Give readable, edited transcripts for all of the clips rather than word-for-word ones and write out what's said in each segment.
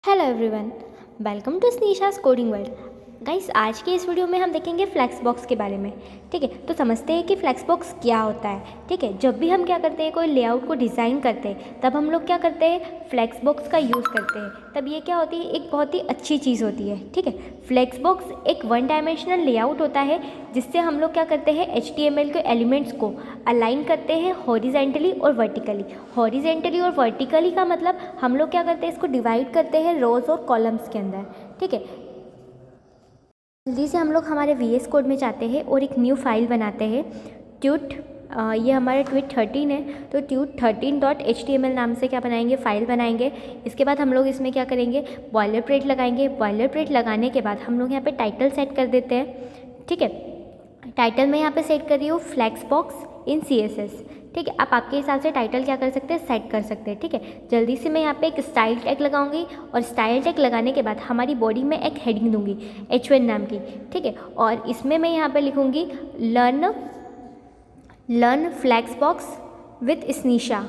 Hello everyone, welcome to स्नीशास coding world. Guys, आज के इस वीडियो में हम देखेंगे फ्लेक्स बॉक्स के बारे में। ठीक है, तो समझते हैं कि फ्लेक्स बॉक्स क्या होता है। ठीक है, जब भी हम क्या करते हैं, कोई लेआउट को डिज़ाइन करते हैं, तब हम लोग क्या करते हैं, फ्लेक्स बॉक्स का यूज़ करते हैं। तब ये क्या होती है, एक बहुत ही अच्छी चीज़ होती है। ठीक है, फ्लेक्स बॉक्स एक वन डायमेंशनल लेआउट होता है, जिससे हम लोग क्या करते हैं, HTML के एलिमेंट्स को अलाइन करते हैं हॉरिजेंटली और वर्टिकली। हॉरिजेंटली और वर्टिकली का मतलब हम लोग क्या करते हैं, इसको डिवाइड करते हैं रोज़ और कॉलम्स के अंदर। ठीक है, जल्दी से हम लोग हमारे VS कोड में जाते हैं और एक न्यू फाइल बनाते हैं। ट्यूट ये हमारे ट्वीट 13 है, तो ट्यूट 13.html नाम से क्या बनाएंगे, फाइल बनाएंगे। इसके बाद हम लोग इसमें क्या करेंगे, बॉयलर प्लेट लगाएंगे। बॉयलर प्लेट लगाने के बाद हम लोग यहाँ पे टाइटल सेट कर देते हैं। ठीक है, टाइटल में यहाँ पे सेट कर रही हूँ फ्लेक्स बॉक्स इन CSS। ठीक है, आप आपके हिसाब से टाइटल क्या कर सकते हैं, सेट कर सकते हैं। ठीक है, जल्दी से मैं यहाँ पे एक स्टाइल टैग लगाऊंगी और स्टाइल टैग लगाने के बाद हमारी बॉडी में एक हेडिंग दूंगी H1 नाम की। ठीक है, और इसमें मैं यहाँ पे लिखूंगी लर्न फ्लेक्स बॉक्स विथ स्नीशा।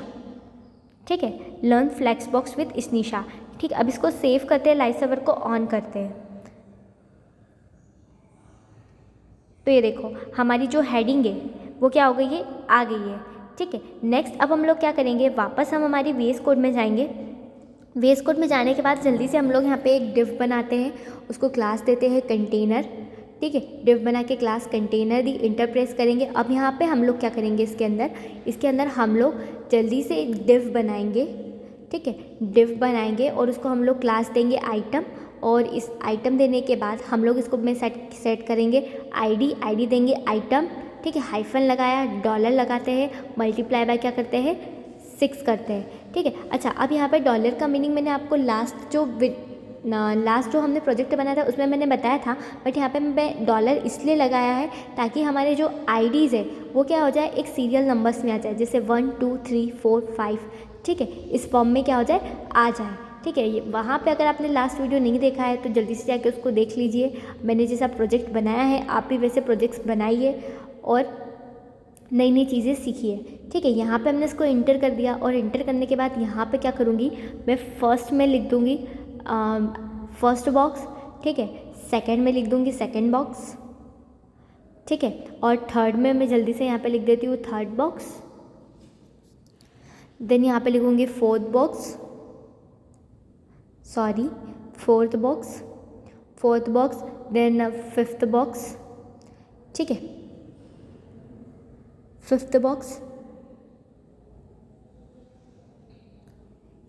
ठीक है, लर्न फ्लेक्स बॉक्स विथ स्नीशा। ठीक, अब इसको सेव करते हैं, लाइव सर्वर को ऑन करते हैं। तो ये देखो, हमारी जो हेडिंग है वो क्या हो गई है, आ गई है। ठीक है, नेक्स्ट अब हम लोग क्या करेंगे, वापस हम हमारी VS कोड में जाएंगे। VS कोड में जाने के बाद जल्दी से हम लोग यहाँ पे एक डिव बनाते हैं, उसको क्लास देते हैं कंटेनर। ठीक है, डिव बना के क्लास कंटेनर दी, इंटर प्रेस करेंगे। अब यहाँ पे हम लोग क्या करेंगे, इसके अंदर हम लोग जल्दी से एक डिव बनाएंगे। ठीक है, डिव बनाएंगे और उसको हम लोग क्लास देंगे आइटम। और इस आइटम देने के बाद हम लोग इसको में सेट करेंगे आईडी देंगे आइटम। ठीक है, हाइफन लगाया, डॉलर लगाते हैं, मल्टीप्लाई बाय क्या करते हैं, 6 करते हैं। ठीक है, अच्छा, अब यहाँ पे डॉलर का मीनिंग मैंने आपको लास्ट जो हमने प्रोजेक्ट बनाया था उसमें मैंने बताया था, बट यहाँ पे मैं डॉलर इसलिए लगाया है ताकि हमारे जो IDs है वो क्या हो जाए, एक सीरियल नंबर्स में आ जाए, जैसे 1 2 3 4 5। ठीक है, इस फॉर्म में क्या हो जाए, आ जाए। ठीक है, ये वहाँ पे अगर आपने लास्ट वीडियो नहीं देखा है तो जल्दी से जाके उसको देख लीजिए। मैंने जैसा प्रोजेक्ट बनाया है, आप भी वैसे प्रोजेक्ट्स बनाइए और नई नई चीज़ें सीखिए। ठीक है, यहाँ पे हमने इसको इंटर कर दिया और इंटर करने के बाद यहाँ पे क्या करूँगी, मैं फर्स्ट में लिख दूँगी फर्स्ट बॉक्स। ठीक है, सेकंड में लिख दूँगी सेकंड बॉक्स। ठीक है, और थर्ड में मैं जल्दी से यहाँ पे लिख देती हूँ थर्ड बॉक्स। देन यहाँ पे लिखूँगी fourth box, then fifth box. ठीक है, फिफ्थ बॉक्स,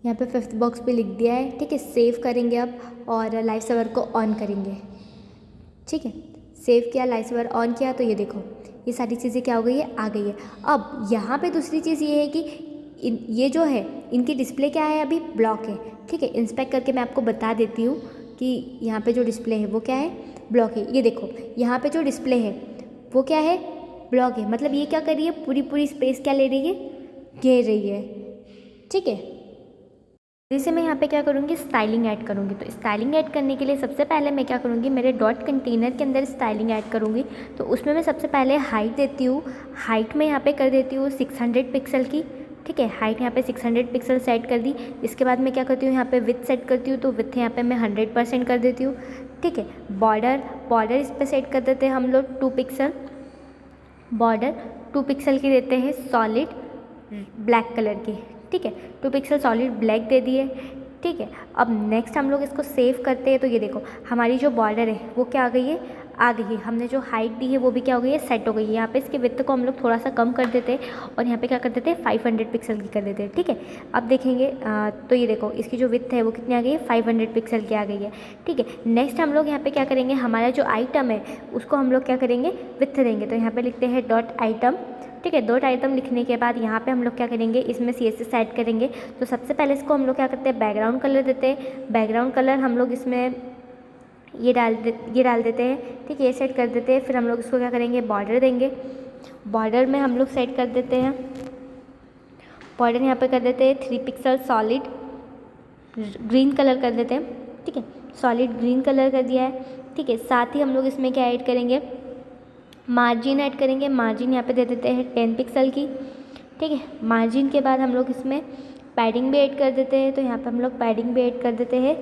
यहाँ पे फिफ्थ बॉक्स भी लिख दिया है। ठीक है, सेव करेंगे अब और लाइव सर्वर को ऑन करेंगे। ठीक है, सेव किया, लाइव सर्वर ऑन किया, तो ये देखो ये सारी चीज़ें क्या हो गई है, आ गई है। अब यहाँ पे दूसरी चीज़ ये है कि ये जो है इनकी डिस्प्ले क्या है, अभी ब्लॉक है। ठीक है, इंस्पेक्ट करके मैं आपको बता देती हूँ कि यहाँ पे जो डिस्प्ले है वो क्या है, ब्लॉक है। ये देखो, यहाँ पे जो डिस्प्ले है वो क्या है, ब्लॉक है। मतलब ये क्या कर रही है, पूरी स्पेस क्या ले रही है, घेर रही है। ठीक है, जैसे मैं यहाँ पे क्या करूँगी, स्टाइलिंग ऐड करूँगी। तो स्टाइलिंग ऐड करने के लिए सबसे पहले मैं क्या करूँगी, मेरे डॉट कंटेनर के अंदर स्टाइलिंग ऐड करूँगी। तो उसमें मैं सबसे पहले हाइट देती हूँ। हाइट में यहाँ पे कर देती हूँ 600 पिक्सल की। ठीक है, हाइट यहाँ पे 600 पिक्सल सेट कर दी। इसके बाद मैं क्या करती हूँ, यहाँ पे विथ सेट करती हूँ, तो विथ यहाँ पे मैं 100% कर देती हूँ। ठीक है, बॉर्डर इस पर सेट कर देते हैं हम लोग 2 पिक्सल। बॉर्डर 2 पिक्सल की देते हैं, सॉलिड ब्लैक कलर की। ठीक है, 2 पिक्सल सॉलिड ब्लैक दे दिए। ठीक है, अब नेक्स्ट हम लोग इसको सेव करते हैं। तो ये देखो, हमारी जो बॉर्डर है वो क्या आ गई है। हमने जो हाइट दी है वो भी क्या हो गई है, सेट हो गई है। यहाँ पे इसके विड्थ को हम लोग थोड़ा सा कम कर देते हैं और यहाँ पे क्या कर देते हैं, 500 पिक्सल की कर देते हैं। ठीक है, अब देखेंगे तो ये देखो, इसकी जो विड्थ है वो कितनी आ गई है, 500 पिक्सल की आ गई है। ठीक है, नेक्स्ट हम लोग यहाँ पे क्या करेंगे, हमारा जो आइटम है उसको हम लोग क्या करेंगे, विड्थ देंगे। तो यहाँ पे लिखते हैं डॉट आइटम। ठीक है, डॉट आइटम लिखने के बाद यहाँ पे हम लोग क्या करेंगे, इसमें CSS ऐड करेंगे। तो सबसे पहले इसको हम लोग क्या करते हैं, बैकग्राउंड कलर देते हैं। बैकग्राउंड कलर हम लोग इसमें ये डाल देते हैं। ठीक है, ये सेट कर देते हैं। फिर हम लोग इसको क्या करेंगे, बॉर्डर देंगे। बॉर्डर में हम लोग सेट कर देते हैं, बॉर्डर यहाँ पे कर देते हैं 3 पिक्सल सॉलिड ग्रीन कलर कर देते हैं। ठीक है, सॉलिड ग्रीन कलर कर दिया है। ठीक है, साथ ही हम लोग इसमें क्या ऐड करेंगे, मार्जिन ऐड करेंगे। मार्जिन यहाँ पे दे देते हैं 10 पिक्सल की। ठीक है, मार्जिन के बाद हम लोग इसमें पैडिंग भी ऐड कर देते हैं। तो यहाँ पे हम लोग पैडिंग भी ऐड कर देते हैं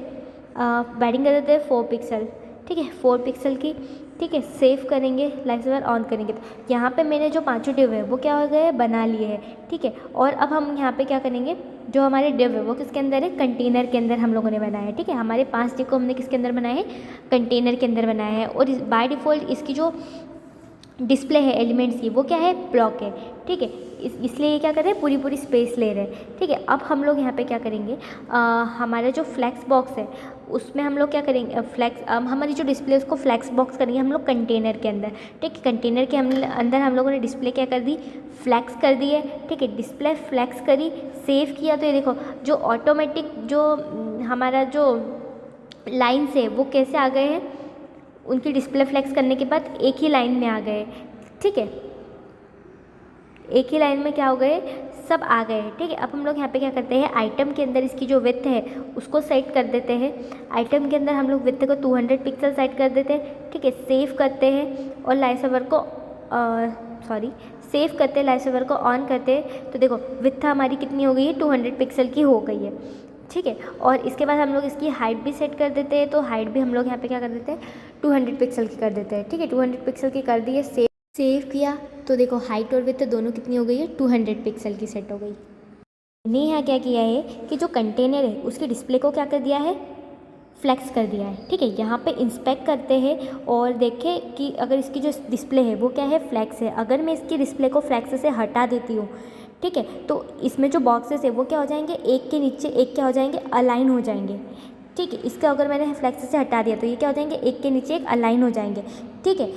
बैडिंग कर देते हैं 4 पिक्सल, ठीक है, 4 पिक्सल की, ठीक है। सेव करेंगे, लाइव सर्वर ऑन करेंगे तो यहाँ पे मैंने जो 5 डिव है वो क्या हो गए, बना लिए हैं, ठीक है। और अब हम यहाँ पे क्या करेंगे, जो हमारे डिव है वो किसके अंदर है, कंटेनर के अंदर हम लोगों ने बनाया है, ठीक है। हमारे 5 डिव को हमने किसके अंदर बनाए हैं, कंटेनर के अंदर बनाया है। और बाय डिफ़ॉल्ट इसकी जो डिस्प्ले है एलिमेंट्स की वो क्या है, ब्लॉक है, ठीक है। इसलिए ये क्या कर रहे हैं, पूरी पूरी स्पेस ले रहे हैं, ठीक है। अब हम लोग यहाँ पे क्या करेंगे, हमारा जो फ्लैक्स बॉक्स है उसमें हम लोग क्या करेंगे, हमारी जो डिस्प्ले है उसको फ्लैक्स बॉक्स करेंगे हम लोग कंटेनर के अंदर, ठीक है। कंटेनर के अंदर हम लोगों ने डिस्प्ले क्या कर दी, फ्लैक्स कर दी है, ठीक है। डिस्प्ले फ्लैक्स करी, सेव किया, तो ये देखो जो ऑटोमेटिक जो हमारा जो लाइन्स है वो कैसे आ गए हैं, उनकी डिस्प्ले फ्लैक्स करने के बाद एक ही लाइन में आ गए, ठीक है। एक ही लाइन में क्या हो गए, सब आ गए, ठीक है। अब हम लोग यहाँ पे क्या करते हैं, आइटम के अंदर इसकी जो विड्थ है उसको सेट कर देते हैं। आइटम के अंदर हम लोग विड्थ को 200 पिक्सल सेट कर देते हैं, ठीक है। सेव करते हैं और लाइव सर्वर को सेव करते हैं, लाइव सर्वर को ऑन करते हैं तो देखो विड्थ हमारी कितनी हो गई है, 200 पिक्सल की हो गई है, ठीक है। और इसके बाद हम लोग इसकी हाइट भी सेट कर देते हैं, तो हाइट भी हम लोग यहाँ पे क्या कर देते हैं, 200 पिक्सल की कर देते हैं, ठीक है। 200 पिक्सल की कर दी है, सेव किया तो देखो हाइट और विड्थ दोनों कितनी हो गई है, 200 पिक्सल की सेट हो गई। मैंने यहाँ क्या किया है कि जो कंटेनर है उसके डिस्प्ले को क्या कर दिया है, फ्लैक्स कर दिया है, ठीक है। यहाँ पे इंस्पेक्ट करते हैं और देखें कि अगर इसकी जो डिस्प्ले है वो क्या है, फ्लैक्स है। अगर मैं इसकी डिस्प्ले को फ्लैक्स से हटा देती हूँ, ठीक है, तो इसमें जो बॉक्सेस है वो क्या हो जाएंगे, एक के नीचे एक क्या हो जाएंगे, अलाइन हो जाएंगे, ठीक है। इसका अगर मैंने फ्लैक्स से हटा दिया तो ये क्या हो जाएंगे, एक के नीचे एक अलाइन हो जाएंगे, ठीक है।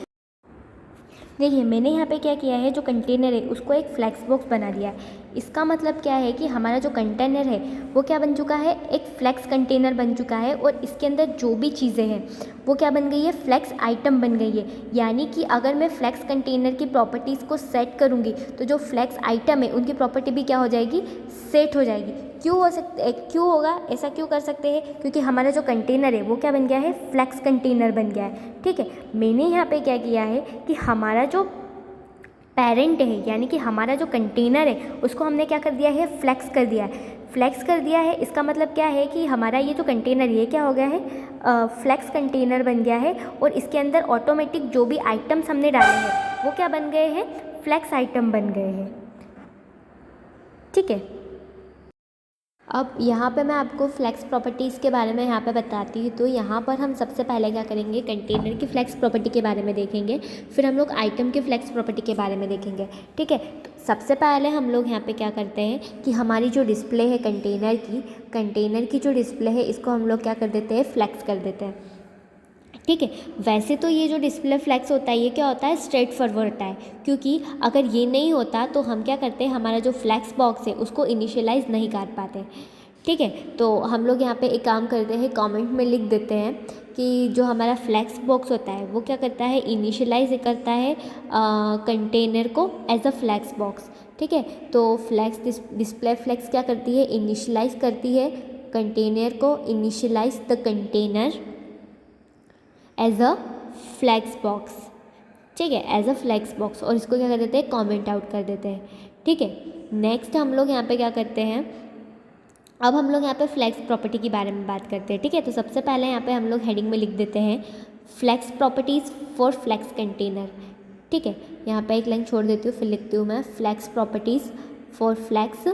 देखिए मैंने यहाँ पे क्या किया है, जो कंटेनर है उसको एक फ्लैक्स बॉक्स बना दिया है। इसका मतलब क्या है कि हमारा जो कंटेनर है वो क्या बन चुका है, एक फ्लैक्स कंटेनर बन चुका है। और इसके अंदर जो भी चीज़ें हैं वो क्या बन गई है, फ्लैक्स आइटम बन गई है। यानी कि अगर मैं फ्लैक्स कंटेनर की प्रॉपर्टीज़ को सेट करूँगी तो जो फ्लैक्स आइटम है उनकी प्रॉपर्टी भी क्या हो जाएगी, सेट हो जाएगी। क्यों होगा ऐसा, क्यों कर सकते हैं, क्योंकि हमारा जो कंटेनर है वो क्या बन गया है, फ्लैक्स कंटेनर बन गया है, ठीक है। मैंने यहाँ पे क्या किया है कि हमारा जो पेरेंट है यानी कि हमारा जो कंटेनर है उसको हमने क्या कर दिया है, फ्लैक्स कर दिया है। फ्लैक्स कर दिया है इसका मतलब क्या है कि हमारा ये जो कंटेनर ये क्या हो गया है, फ्लैक्स कंटेनर बन गया है। और इसके अंदर ऑटोमेटिक जो भी आइटम्स हमने डाले हैं वो क्या बन गए हैं, फ्लैक्स आइटम बन गए हैं, ठीक है। अब यहाँ पे मैं आपको फ्लैक्स प्रॉपर्टीज़ के बारे में यहाँ पे बताती हूँ। तो यहाँ पर हम सबसे पहले क्या करेंगे, कंटेनर की फ्लैक्स प्रॉपर्टी के बारे में देखेंगे, फिर हम लोग आइटम की फ्लैक्स प्रॉपर्टी के बारे में देखेंगे, ठीक है। तो सबसे पहले हम लोग यहाँ पे क्या करते हैं कि हमारी जो डिस्प्ले है कंटेनर की जो डिस्प्ले है इसको हम लोग क्या कर देते हैं, फ्लैक्स कर देते हैं, ठीक है। वैसे तो ये जो डिस्प्ले फ्लैक्स होता है ये क्या होता है, स्ट्रेट फॉरवर्ड होता है, क्योंकि अगर ये नहीं होता तो हम क्या करते हैं, हमारा जो फ्लैक्स बॉक्स है उसको इनिशियलाइज़ नहीं कर पाते, ठीक है। तो हम लोग यहाँ पे एक काम करते हैं, कमेंट में लिख देते हैं कि जो हमारा फ्लैक्स बॉक्स होता है वो क्या करता है, इनिशियलाइज करता है कंटेनर को एज अ फ्लैक्स बॉक्स, ठीक है। तो फ्लैक्स डिस्प्ले फ्लैक्स क्या करती है, इनिशियलाइज करती है कंटेनर को, initialize the container as a flex box, ठीक है, एज अ फ्लैक्स बॉक्स। और इसको क्या कर देते हैं, कमेंट आउट कर देते हैं, ठीक है। नेक्स्ट हम लोग यहाँ पे क्या करते हैं, अब हम लोग यहाँ पे फ्लैक्स प्रॉपर्टी के बारे में बात करते हैं, ठीक है। तो सबसे पहले यहाँ पे हम लोग हेडिंग में लिख देते हैं flex properties for flex container, ठीक है। यहाँ पे एक लाइन छोड़ देती हूँ, फिर लिखती हूँ मैं flex properties for flex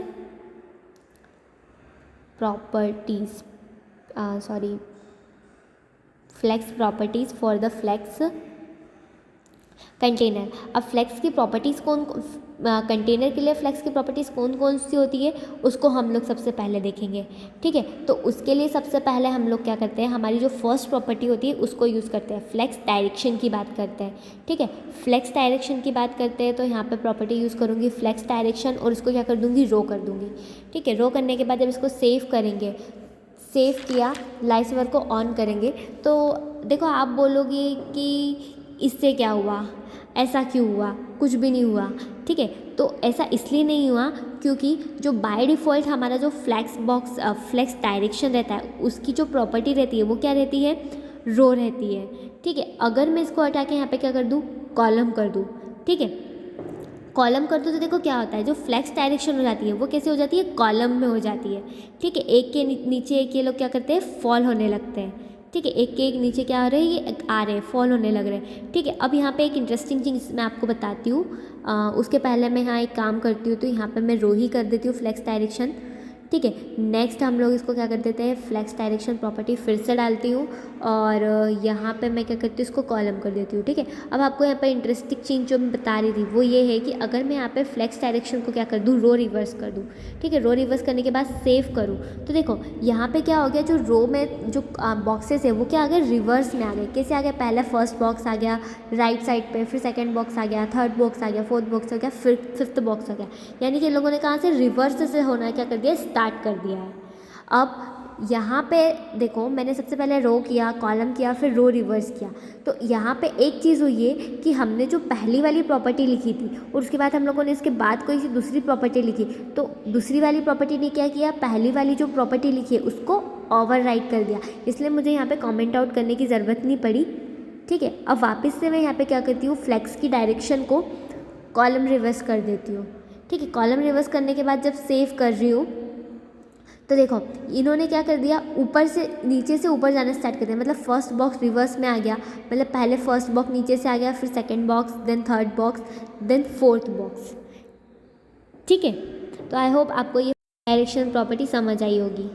properties for the flex container. अब फ्लैक्स की प्रॉपर्टीज़ कंटेनर के लिए फ्लैक्स की प्रॉपर्टीज़ कौन कौन सी होती है उसको हम लोग सबसे पहले देखेंगे, ठीक है। तो उसके लिए सबसे पहले हम लोग क्या करते हैं, हमारी जो फर्स्ट प्रॉपर्टी होती है उसको यूज़ करते हैं, फ्लैक्स डायरेक्शन की बात करते हैं, ठीक है। फ्लैक्स डायरेक्शन की बात करते हैं तो यहाँ पे प्रॉपर्टी यूज़ करूँगी फ्लैक्स डायरेक्शन, और इसको क्या कर दूँगी, रो कर दूँगी, ठीक है। रो करने के बाद जब इसको सेव करेंगे, सेव किया, लाइव सर्वर को ऑन करेंगे तो देखो आप बोलोगे कि इससे क्या हुआ, ऐसा क्यों हुआ, कुछ भी नहीं हुआ, ठीक है। तो ऐसा इसलिए नहीं हुआ क्योंकि जो बाय डिफ़ॉल्ट हमारा जो फ्लैक्स डायरेक्शन रहता है उसकी जो प्रॉपर्टी रहती है वो क्या रहती है, रो रहती है, ठीक है। अगर मैं इसको हटा के यहाँ पे क्या कर दूँ, कॉलम कर दूँ, ठीक है। कॉलम कर दो तो देखो क्या होता है, जो फ्लेक्स डायरेक्शन हो जाती है वो कैसे हो जाती है, कॉलम में हो जाती है। ठीक है, एक के नीचे एक ये लोग क्या करते हैं, फॉल होने लगते हैं। ठीक है, एक के एक नीचे क्या आ रहे हैं, ये आ रहे हैं, फॉल होने लग रहे हैं। ठीक है, अब यहाँ पे एक इंटरेस्टिंग चीज़ मैं आपको बताती हूँ। उसके पहले मैं यहाँ एक काम करती हूँ, तो यहाँ पे मैं रो ही कर देती हूँ फ्लेक्स डायरेक्शन। ठीक है, नेक्स्ट हम लोग इसको क्या कर देते हैं, फ्लेक्स डायरेक्शन प्रॉपर्टी फिर से डालती हूँ, और यहाँ पे मैं क्या करती हूँ, इसको कॉलम कर देती हूँ। ठीक है, अब आपको यहाँ पे इंटरेस्टिंग चीज़ जो मैं बता रही थी वो ये है कि अगर मैं यहाँ पे फ्लेक्स डायरेक्शन को क्या कर दूँ, रो रिवर्स कर दूँ। ठीक है, रो रिवर्स करने के बाद सेव करूँ, तो देखो यहाँ पे क्या हो गया, जो रो में जो बॉक्सेस है वो क्या आ गए, रिवर्स में आ गए। कैसे आ गया, पहले फर्स्ट बॉक्स आ गया राइट साइड पे, फिर सेकंड बॉक्स आ गया, थर्ड बॉक्स आ गया, फोर्थ बॉक्स आ गया, फिर फिफ्थ बॉक्स आ गया। यानी कि लोगों ने कहाँ से रिवर्स से होना क्या कर दिया, स्टार्ट कर दिया है। अब यहाँ पे देखो, मैंने सबसे पहले रो किया, कॉलम किया, फिर रो रिवर्स किया। तो यहाँ पे एक चीज़ हुई है कि हमने जो पहली वाली प्रॉपर्टी लिखी थी और उसके बाद हम लोगों ने इसके बाद कोई सी दूसरी प्रॉपर्टी लिखी, तो दूसरी वाली प्रॉपर्टी ने क्या किया, पहली वाली जो प्रॉपर्टी लिखी है उसको ओवरराइट कर दिया। इसलिए मुझे यहाँ पे कमेंट आउट करने की ज़रूरत नहीं पड़ी। ठीक है, अब वापस से मैं यहाँ पे क्या करती हूँ, फ्लेक्स की डायरेक्शन को कॉलम रिवर्स कर देती हूँ। ठीक है, कॉलम रिवर्स करने के बाद जब सेव कर रही हूँ तो देखो इन्होंने क्या कर दिया, ऊपर से नीचे से ऊपर जाना स्टार्ट कर दिया। मतलब फर्स्ट बॉक्स रिवर्स में आ गया, मतलब पहले फर्स्ट बॉक्स नीचे से आ गया, फिर second box, then third box, then fourth box. ठीक है, तो आई होप आपको ये डायरेक्शन प्रॉपर्टी समझ आई होगी।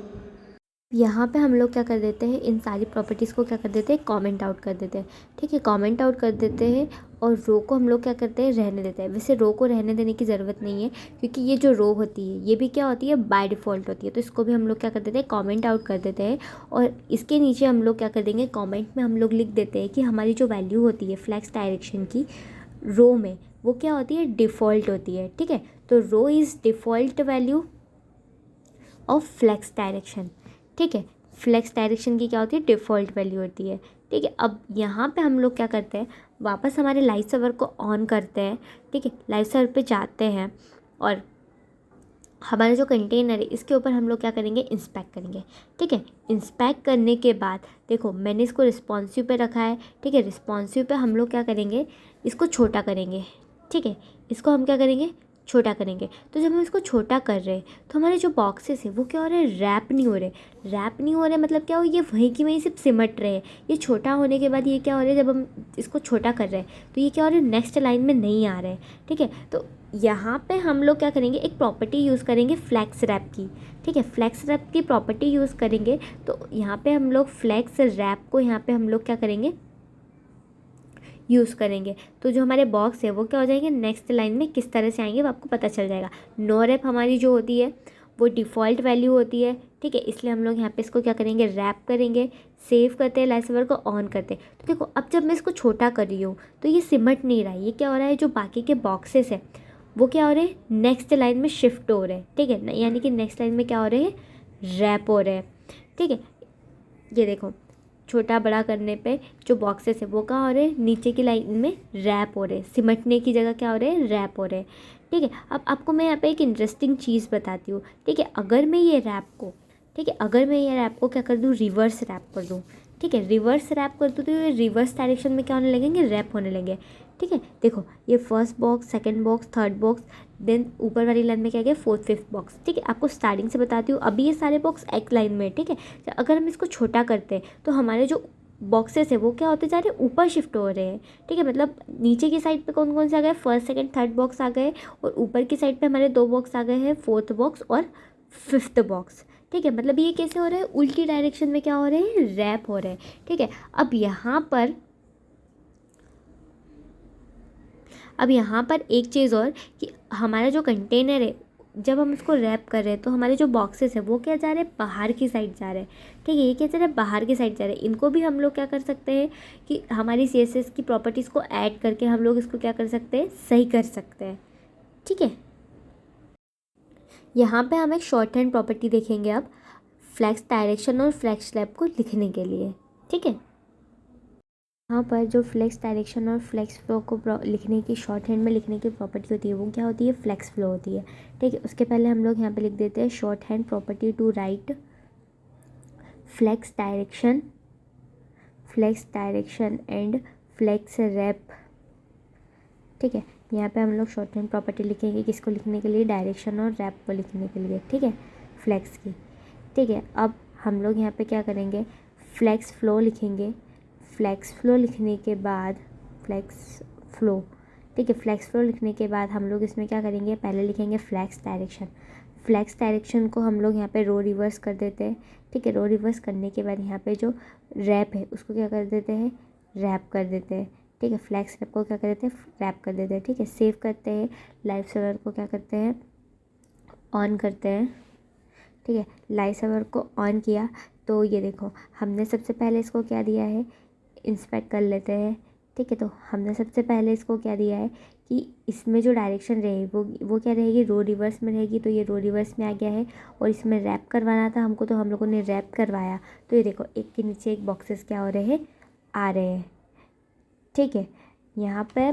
यहाँ पे हम लोग क्या कर देते हैं, इन सारी प्रॉपर्टीज़ को क्या कर देते हैं, कमेंट आउट कर देते हैं। ठीक है, कमेंट आउट कर देते हैं, और रो को हम लोग क्या करते हैं, रहने देते हैं। वैसे रो को रहने देने की ज़रूरत नहीं है, क्योंकि ये जो रो होती है ये भी क्या होती है, बाय डिफ़ॉल्ट होती है। तो इसको भी हम लोग क्या कर देते हैं, कमेंट आउट कर देते हैं। और इसके नीचे हम लोग क्या कर देंगे, कमेंट में हम लोग लिख देते हैं कि हमारी जो वैल्यू होती है फ्लेक्स डायरेक्शन की रो में, वो क्या होती है, डिफ़ॉल्ट होती है। ठीक है, तो row is default value of flex direction. ठीक है, फ्लेक्स डायरेक्शन की क्या होती है, डिफ़ॉल्ट वैल्यू होती है। ठीक है, अब यहाँ पे हम लोग क्या करते हैं, वापस हमारे लाइव सर्वर को ऑन करते हैं। ठीक है, लाइव सर्वर पे जाते हैं, और हमारा जो कंटेनर है इसके ऊपर हम लोग क्या करेंगे, इंस्पेक्ट करेंगे। ठीक है, इंस्पेक्ट करने के बाद देखो मैंने इसको रिस्पॉन्सिव पे रखा है। ठीक है, रिस्पॉन्सिव पे हम लोग क्या करेंगे, इसको छोटा करेंगे। ठीक है, इसको हम क्या करेंगे, छोटा करेंगे। तो जब हम इसको छोटा कर रहे हैं तो हमारे जो बॉक्सेस है वो क्या हो रहे हैं, रैप नहीं हो रहे। रैप नहीं हो रहे मतलब क्या हो, ये वहीं की वहीं सिर्फ सिमट रहे हैं। ये छोटा होने के बाद ये क्या हो रहा है, जब हम इसको छोटा कर रहे हैं तो ये क्या हो रहा है, नेक्स्ट लाइन में नहीं आ रहे हैं। ठीक है, तो यहाँ पे हम लोग क्या करेंगे, एक प्रॉपर्टी यूज़ करेंगे फ्लैक्स रैप की। ठीक है, फ्लैक्स रैप की प्रॉपर्टी यूज़ करेंगे, तो यहाँ पे हम लोग फ्लैक्स रैप को यहाँ पे हम लोग क्या करेंगे, यूज़ करेंगे। तो जो हमारे बॉक्स है वो क्या हो जाएंगे, नेक्स्ट लाइन में किस तरह से आएंगे वो आपको पता चल जाएगा। नो रैप हमारी जो होती है वो डिफ़ॉल्ट वैल्यू होती है। ठीक है, इसलिए हम लोग यहाँ पे इसको क्या करेंगे, रैप करेंगे, सेव करते हैं, लाइव सर्वर को ऑन करते हैं। तो देखो अब जब मैं इसको छोटा कर रही हूँ तो ये सिमट नहीं रहा है, ये क्या हो रहा है, जो बाकी के बॉक्सेस है वो क्या हो रहे हैं, नेक्स्ट लाइन में शिफ्ट हो रहे हैं। ठीक है, यानी कि नेक्स्ट लाइन में क्या हो रहे हैं, रैप हो रहे हैं। ठीक है, ये देखो छोटा बड़ा करने पे जो बॉक्सेस है वो क्या हो रहे हैं, नीचे की लाइन में रैप हो रहे हैं, सिमटने की जगह क्या हो रहे हैं, रैप हो रहे हैं। ठीक है, अब आपको मैं यहाँ पे एक इंटरेस्टिंग चीज़ बताती हूँ। ठीक है, अगर मैं ये रैप को, ठीक है, अगर मैं ये रैप को क्या कर दूँ, रिवर्स रैप कर दूँ। ठीक है, रिवर्स रैप कर दूँ तो ये रिवर्स डायरेक्शन में क्या होने लगेंगे, रैप होने लगेंगे। ठीक है, देखो ये first box, second box, third box, then ऊपर वाली लाइन में क्या गया, फोर्थ फिफ्थ बॉक्स। ठीक है, आपको स्टार्टिंग से बताती हूँ, अभी ये सारे बॉक्स एक लाइन में है। ठीक है, तो अगर हम इसको छोटा करते हैं तो हमारे जो बॉक्सेस है वो क्या होते जा रहे हैं, ऊपर शिफ्ट हो रहे हैं। ठीक है, मतलब नीचे की साइड पे कौन कौन से आ गए, फर्स्ट सेकंड थर्ड बॉक्स आ गए, और ऊपर की साइड पे हमारे दो बॉक्स आ गए हैं, फोर्थ बॉक्स और फिफ्थ बॉक्स। ठीक है, मतलब ये कैसे हो रहे हैं, उल्टी डायरेक्शन में क्या हो रहे हैं, रैप हो रहे हैं। ठीक है, अब यहाँ पर एक चीज़ और कि हमारा जो कंटेनर है जब हम इसको रैप कर रहे हैं तो हमारे जो बॉक्सेस है वो क्या जा रहे हैं, बाहर की साइड जा रहे हैं। ठीक है, ये क्या जा रहा है, बाहर की साइड जा रहे हैं। इनको भी हम लोग क्या कर सकते हैं कि हमारी CSS की प्रॉपर्टीज़ को ऐड करके हम लोग इसको क्या कर सकते हैं, सही कर सकते हैं। ठीक है, यहाँ पे हम एक शॉर्ट हैंड प्रॉपर्टी देखेंगे अब, फ्लैक्स डायरेक्शन और फ्लैक्स स्लैब को लिखने के लिए। ठीक है, यहाँ पर जो फ्लेक्स डायरेक्शन और फ्लेक्स फ्लो को लिखने की, शॉर्ट हैंड में लिखने की प्रॉपर्टी होती है वो क्या होती है, फ्लेक्स फ्लो होती है। ठीक है, उसके पहले हम लोग यहाँ पे लिख देते हैं shorthand property to write flex direction and flex wrap. ठीक है, यहाँ पे हम लोग शॉर्ट हैंड प्रॉपर्टी लिखेंगे, किसको लिखने के लिए, डायरेक्शन और रैप को लिखने के लिए, ठीक है, फ्लेक्स की, ठीक है। अब हम लोग यहाँ पे क्या करेंगे, फ्लेक्स फ्लो लिखेंगे। फ्लेक्स फ्लो लिखने के बाद फ्लेक्स फ्लो, ठीक है, फ्लेक्स फ्लो लिखने के बाद हम लोग इसमें क्या करेंगे, पहले लिखेंगे फ्लेक्स डायरेक्शन। फ्लेक्स डायरेक्शन को हम लोग यहाँ पे रो रिवर्स कर देते हैं, ठीक है। रो रिवर्स करने के बाद यहाँ पे जो रैप है उसको क्या कर देते हैं, रैप कर देते हैं, ठीक है। फ्लेक्स रैप को क्या कर देते हैं, रैप कर देते हैं, ठीक है। सेव करते हैं, लाइव सर्वर को क्या करते हैं, ऑन करते हैं, ठीक है। लाइव सर्वर को ऑन किया तो ये देखो हमने सबसे पहले इसको क्या दिया है, इंस्पेक्ट कर लेते हैं, ठीक है। तो हमने सबसे पहले इसको क्या दिया है कि इसमें जो डायरेक्शन रहेगी वो क्या रहेगी, रो रिवर्स में रहेगी। तो ये रो रिवर्स में आ गया है और इसमें रैप करवाना था हमको, तो हम लोगों ने रैप करवाया। तो ये देखो एक के नीचे एक बॉक्सेस क्या हो रहे हैं, आ रहे हैं, ठीक है। यहाँ पे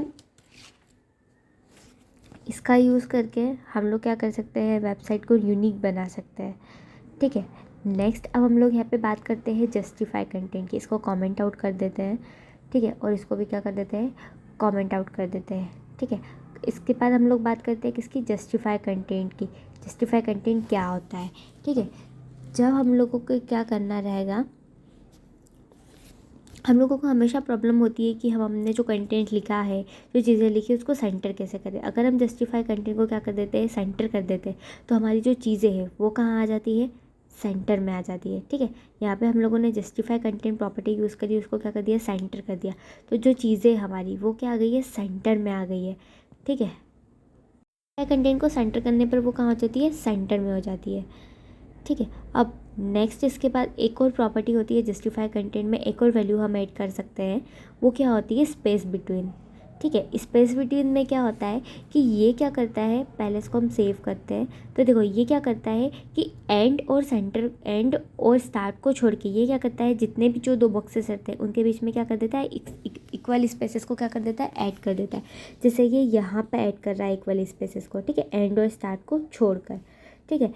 इसका यूज़ करके हम लोग क्या कर सकते हैं, वेबसाइट को यूनिक बना सकते हैं, ठीक है। नेक्स्ट अब हम लोग यहाँ पे बात करते हैं जस्टिफाई कंटेंट की। इसको कमेंट आउट कर देते हैं, ठीक है, और इसको भी क्या कर देते हैं, कमेंट आउट कर देते हैं, ठीक है। इसके बाद हम लोग बात करते हैं किसकी, जस्टिफाई कंटेंट की। जस्टिफाई कंटेंट क्या होता है, ठीक है। जब हम लोगों को क्या करना रहेगा, हम लोगों को हमेशा प्रॉब्लम होती है कि हमने जो कंटेंट लिखा है, जो चीज़ें लिखी उसको सेंटर कैसे करें। अगर हम जस्टिफाई कंटेंट को क्या कर देते हैं, सेंटर कर देते हैं, तो हमारी जो चीज़ें हैं वो कहाँ आ जाती है, सेंटर में आ जाती है, ठीक है। यहाँ पे हम लोगों ने जस्टिफाई कंटेंट प्रॉपर्टी यूज़ करी, उसको क्या कर दिया, सेंटर कर दिया। तो जो चीज़ें हमारी वो क्या आ गई है, सेंटर में आ गई है, ठीक है। कंटेंट को सेंटर करने पर वो कहाँ हो जाती है, सेंटर में हो जाती है, ठीक है। अब नेक्स्ट इसके बाद एक और प्रॉपर्टी होती है जस्टिफाई कंटेंट में, एक और वैल्यू हम ऐड कर सकते हैं, वो क्या होती है, स्पेस बिटवीन, ठीक है। स्पेस बिटवीन में क्या होता है कि ये क्या करता है, पहले इसको हम सेव करते हैं। तो देखो ये क्या करता है कि एंड और सेंटर, एंड और स्टार्ट को छोड़ के ये क्या करता है, जितने भी जो दो बॉक्सेस रहते हैं उनके बीच में क्या कर देता है, इक्वल स्पेसेस को क्या कर देता है, ऐड कर देता है। जैसे ये यहाँ पे ऐड कर रहा है इक्वल स्पेसेस को, ठीक है, एंड और स्टार्ट को छोड़कर, ठीक है।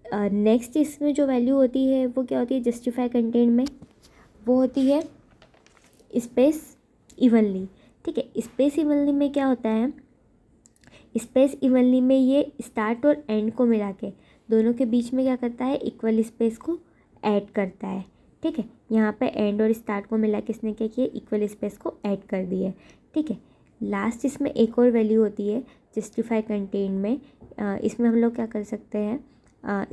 नेक्स्ट इसमें जो वैल्यू होती है वो क्या होती है जस्टिफाई कंटेंट में, वो होती है स्पेस इवनली, ठीक है। स्पेस इवनली में क्या होता है, स्पेस इवनली में ये स्टार्ट और एंड को मिला के दोनों के बीच में क्या करता है, इक्वल स्पेस को ऐड करता है, ठीक है। यहाँ पे एंड और स्टार्ट को मिला के इसने क्या किया, इक्वल स्पेस को ऐड कर दिया है, ठीक है। लास्ट इसमें एक और वैल्यू होती है जस्टिफाई कंटेंट में, इसमें हम लोग क्या कर सकते हैं,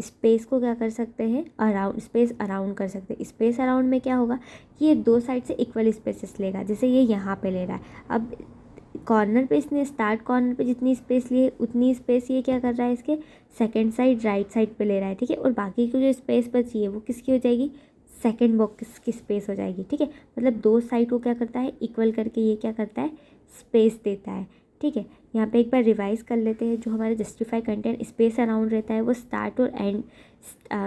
स्पेस को क्या कर सकते हैं, अराउंड, स्पेस अराउंड कर सकते हैं। स्पेस अराउंड में क्या होगा कि ये दो साइड से इक्वल स्पेसेस लेगा, जैसे ये यहाँ पे ले रहा है। अब कॉर्नर पे इसने स्टार्ट कॉर्नर पे जितनी स्पेस ली है उतनी स्पेस ये क्या कर रहा है, इसके सेकंड साइड राइट साइड पे ले रहा है, ठीक है। और बाकी की जो स्पेस बची है वो किसकी हो जाएगी, सेकंड बॉक्स की स्पेस हो जाएगी, ठीक है। मतलब दो साइड को क्या करता है, इक्वल करके ये क्या करता है, स्पेस देता है, ठीक है। यहाँ पे एक बार रिवाइज कर लेते हैं, जो हमारा जस्टिफाई कंटेंट स्पेस अराउंड रहता है वो स्टार्ट और एंड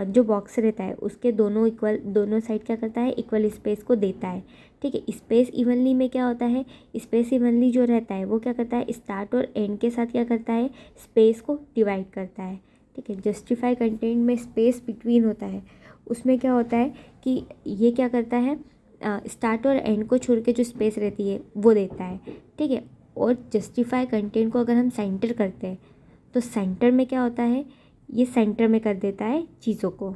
जो बॉक्स रहता है उसके दोनों इक्वल, दोनों साइड क्या करता है, इक्वल स्पेस को देता है, ठीक है। स्पेस इवनली में क्या होता है, स्पेस इवनली जो रहता है वो क्या करता है, स्टार्ट और एंड के साथ क्या करता है, स्पेस को डिवाइड करता है, ठीक है। जस्टिफाई कंटेंट में स्पेस बिटवीन होता है, उसमें क्या होता है कि ये क्या करता है, स्टार्ट और एंड को छोड़ के जो स्पेस रहती है वो देता है, ठीक है। और जस्टिफाई कंटेंट को अगर हम सेंटर करते हैं तो सेंटर में क्या होता है, ये सेंटर में कर देता है चीज़ों को।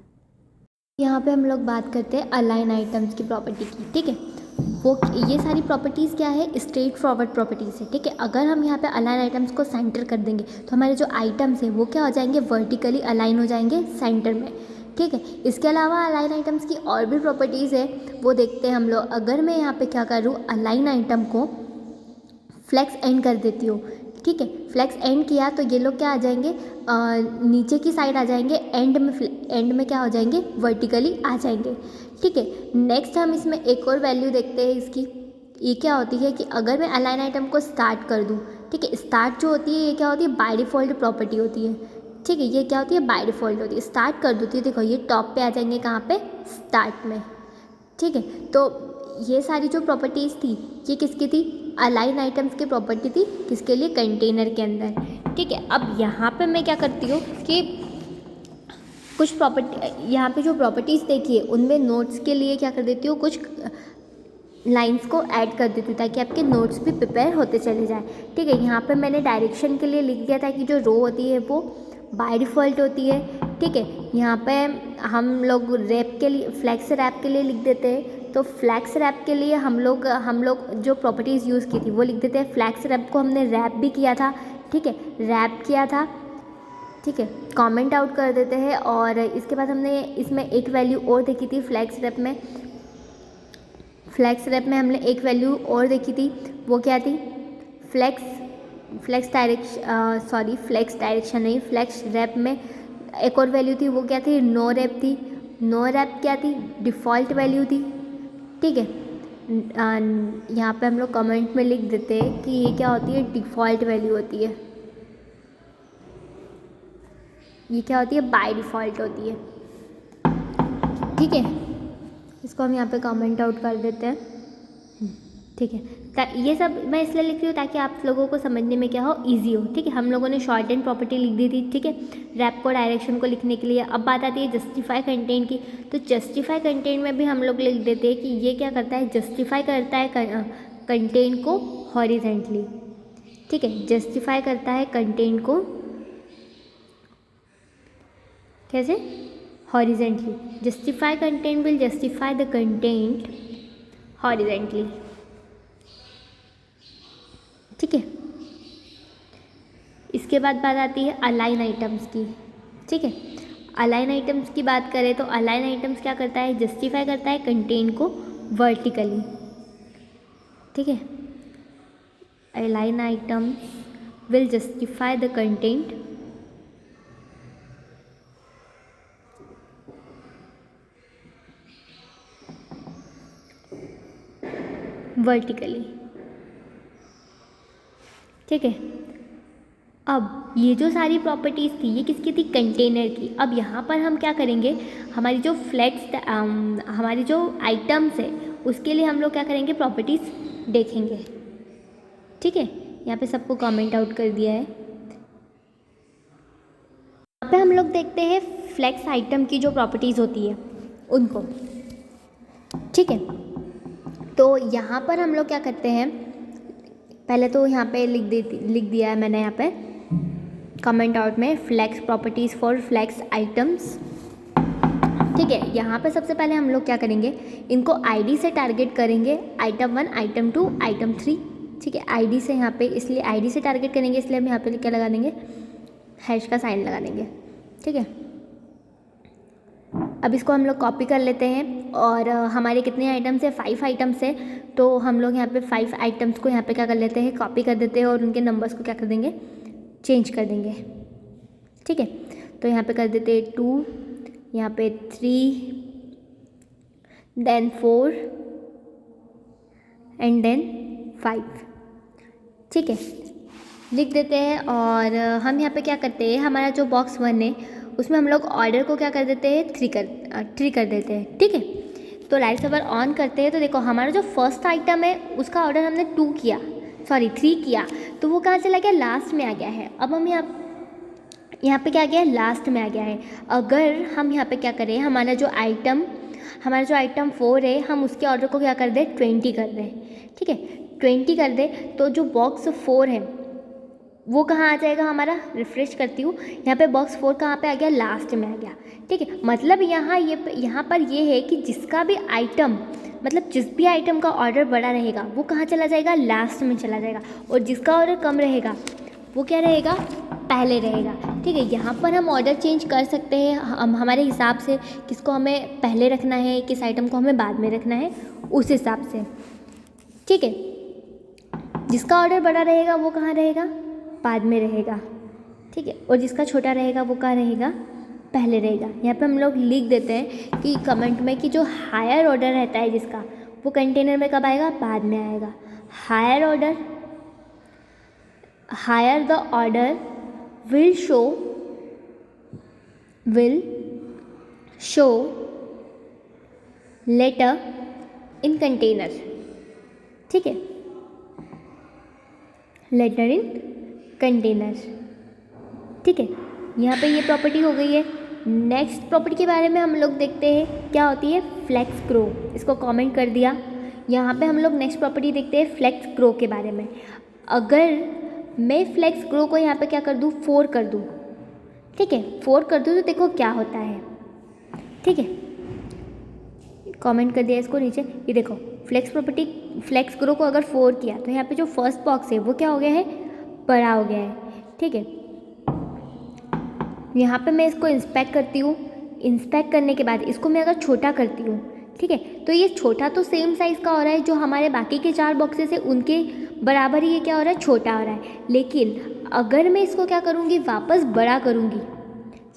यहाँ पे हम लोग बात करते हैं अलाइन आइटम्स की प्रॉपर्टी की, ठीक है। वो ये सारी प्रॉपर्टीज़ क्या है, स्ट्रेट फॉरवर्ड प्रॉपर्टीज़ है, ठीक है। अगर हम यहाँ पे अलाइन आइटम्स को सेंटर कर देंगे तो हमारे जो आइटम्स हैं वो क्या हो जाएंगे, वर्टिकली अलाइन हो जाएंगे सेंटर में, ठीक है। इसके अलावा अलाइन आइटम्स की और भी प्रॉपर्टीज़ है, वो देखते हैं हम लोग। अगर मैं यहाँ पे क्या करूँ, अलाइन आइटम को फ्लेक्स एंड कर देती हूँ, ठीक है। फ्लेक्स एंड किया तो ये लोग क्या आ जाएंगे, नीचे की साइड आ जाएंगे, एंड में क्या हो जाएंगे, वर्टिकली आ जाएंगे, ठीक है। नेक्स्ट हम इसमें एक और वैल्यू देखते हैं इसकी, ये क्या होती है कि अगर मैं अलाइन आइटम को स्टार्ट कर दूँ, ठीक है। स्टार्ट जो होती है ये क्या होती है, बाय डिफ़ॉल्ट प्रॉपर्टी होती है, ठीक है। ये क्या होती है, बाय डिफ़ॉल्ट होती है। स्टार्ट कर देती है, देखो ये टॉप पे आ जाएंगे, कहाँ पे, स्टार्ट में, ठीक है। तो ये सारी जो प्रॉपर्टीज़ थी ये किसकी थी, अलाइन आइटम्स की प्रॉपर्टी थी, किसके लिए, कंटेनर के अंदर, ठीक है। अब यहाँ पे मैं क्या करती हूँ कि कुछ प्रॉपर्टी, यहाँ पे जो प्रॉपर्टीज़ देखी है उनमें नोट्स के लिए क्या कर देती हूँ, कुछ लाइंस को ऐड कर देती हूँ ताकि आपके नोट्स भी प्रिपेयर होते चले जाए। ठीक है, यहाँ पे मैंने डायरेक्शन के लिए लिख दिया था कि जो रो होती है वो बाय डिफ़ॉल्ट होती है। ठीक है, यहाँ पे हम लोग रैप के लिए, फ्लैक्स रैप के लिए लिख देते हैं, तो फ्लैक्स रैप के लिए हम लोग जो प्रॉपर्टीज़ यूज़ की थी वो लिख देते हैं। फ्लैक्स रैप को हमने रैप भी किया था। ठीक है, रैप किया था। ठीक है, कमेंट आउट कर देते हैं। और इसके बाद हमने इसमें एक वैल्यू और देखी थी फ्लैक्स रैप में। फ्लैक्स रैप में हमने एक वैल्यू और देखी थी, वो क्या थी? फ्लैक्स डायरेक्शन नहीं, फ्लैक्स रैप में एक और वैल्यू थी, वो क्या थी? नो रैप थी। नो रैप क्या थी? डिफ़ॉल्ट वैल्यू थी। ठीक है, यहाँ पे हम लोग कमेंट में लिख देते हैं कि ये क्या होती है? डिफ़ॉल्ट वैल्यू होती है। ये क्या होती है? बाय डिफ़ॉल्ट होती है। ठीक है, इसको हम यहाँ पे कमेंट आउट कर देते हैं। ठीक है, ये सब मैं इसलिए लिख रही हूँ ताकि आप लोगों को समझने में क्या हो, इजी हो। ठीक है, हम लोगों ने शॉर्ट एंड प्रॉपर्टी लिख दी थी। ठीक है, रैप को डायरेक्शन को लिखने के लिए। अब बात आती है जस्टिफाई कंटेंट की। तो जस्टिफाई कंटेंट में भी हम लोग लिख देते हैं कि ये क्या करता है? जस्टिफाई करता है कंटेंट को हॉरिजेंटली। ठीक है, जस्टिफाई करता है कंटेंट को कैसे? Horizontally. Justify content will justify the content horizontally. ठीक है, इसके बाद बात आती है अलाइन आइटम्स की। ठीक है, अलाइन आइटम्स की बात करें तो अलाइन आइटम्स क्या करता है? जस्टिफाई करता है कंटेंट को वर्टिकली। ठीक है, align items will justify the content vertically. ठीक है, अब ये जो सारी प्रॉपर्टीज़ थी ये किसकी थी? कंटेनर की। अब यहाँ पर हम क्या करेंगे? हमारी जो हमारी जो आइटम्स है उसके लिए हम लोग क्या करेंगे? प्रॉपर्टीज़ देखेंगे। ठीक है, यहाँ पे सबको कमेंट आउट कर दिया है। यहाँ पे हम लोग देखते हैं फ्लेक्स आइटम की जो प्रॉपर्टीज़ होती है उनको। ठीक है, तो यहाँ पर हम लोग क्या करते हैं? पहले तो यहाँ पे लिख दिया है मैंने यहाँ पे कमेंट आउट में flex properties for flex items. ठीक है, यहाँ पे सबसे पहले हम लोग क्या करेंगे? इनको आईडी से टारगेट करेंगे, आइटम 1, आइटम 2, आइटम 3। ठीक है, आईडी से यहाँ पे, इसलिए आईडी से टारगेट करेंगे, इसलिए हम यहाँ पे क्या लगा देंगे? हैश का साइन लगा देंगे। ठीक है, अब इसको हम लोग कॉपी कर लेते हैं। और हमारे कितने आइटम्स है? 5 आइटम्स है। तो हम लोग यहाँ पे 5 आइटम्स को यहाँ पे क्या कर लेते हैं? कॉपी कर देते हैं और उनके नंबर्स को क्या कर देंगे? चेंज कर देंगे। ठीक है, तो यहाँ पे कर देते हैं 2, यहाँ पे 3, देन 4 एंड देन 5। ठीक है, लिख देते हैं। और हम यहाँ पे क्या करते हैं? हमारा जो बॉक्स 1 है उसमें हम लोग ऑर्डर को क्या कर देते हैं? 3 कर देते हैं। ठीक है, तो लाइट सर्वर ऑन करते हैं तो देखो हमारा जो फर्स्ट आइटम है उसका ऑर्डर हमने 3 किया, तो वो कहाँ चला गया? लास्ट में आ गया है। अब हम यहाँ पे क्या आ गया है? लास्ट में आ गया है। अगर हम यहाँ पे क्या करें? हमारा जो आइटम 4 है हम उसके ऑर्डर को क्या कर दें? 20 कर दें। ठीक है, 20 कर दें तो जो बॉक्स 4 है वो कहाँ आ जाएगा हमारा? रिफ्रेश करती हूँ, यहाँ पे बॉक्स 4 कहाँ पे आ गया? लास्ट में आ गया। ठीक है, मतलब यहाँ पर ये है कि जिसका भी आइटम, मतलब जिस भी आइटम का ऑर्डर बड़ा रहेगा वो कहाँ चला जाएगा? लास्ट में चला जाएगा। और जिसका ऑर्डर कम रहेगा वो क्या रहेगा? पहले रहेगा। ठीक है, यहाँ पर हम ऑर्डर चेंज कर सकते हैं हम हमारे हिसाब से, किसको हमें पहले रखना है, किस आइटम को हमें बाद में रखना है, उस हिसाब से। ठीक है, जिसका ऑर्डर बड़ा रहेगा वो कहाँ रहेगा? बाद में रहेगा। ठीक है, और जिसका छोटा रहेगा वो कहाँ रहेगा? पहले रहेगा। यहाँ पे हम लोग लिख देते हैं कि कमेंट में कि जो हायर ऑर्डर रहता है जिसका, वो कंटेनर में कब आएगा? बाद में आएगा। Higher the order will show later in container। ठीक है, लेटर इन कंटेनर। ठीक है, यहाँ पे ये प्रॉपर्टी हो गई है। नेक्स्ट प्रॉपर्टी के बारे में हम लोग देखते हैं क्या होती है? Flex grow. इसको कमेंट कर दिया। यहाँ पे हम लोग नेक्स्ट प्रॉपर्टी देखते हैं फ्लेक्स ग्रो के बारे में। अगर मैं फ्लेक्स ग्रो को यहाँ पे क्या कर दूँ, 4 कर दूँ, ठीक है, 4 कर दूँ तो देखो क्या होता है, ठीक है, कमेंट कर दिया इसको नीचे। ये देखो फ्लेक्स ग्रो को अगर 4 किया तो यहाँ पे जो फर्स्ट बॉक्स है वो क्या हो गया है, बड़ा हो गया है, ठीक है। यहाँ पे मैं इसको इंस्पेक्ट करती हूँ, इंस्पेक्ट करने के बाद इसको मैं अगर छोटा करती हूँ, ठीक है, तो ये छोटा तो सेम साइज़ का हो रहा है, जो हमारे बाकी के 4 बॉक्सेस है उनके बराबर ही ये क्या हो रहा है, छोटा हो रहा है। लेकिन अगर मैं इसको क्या करूँगी, वापस बड़ा करूँगी,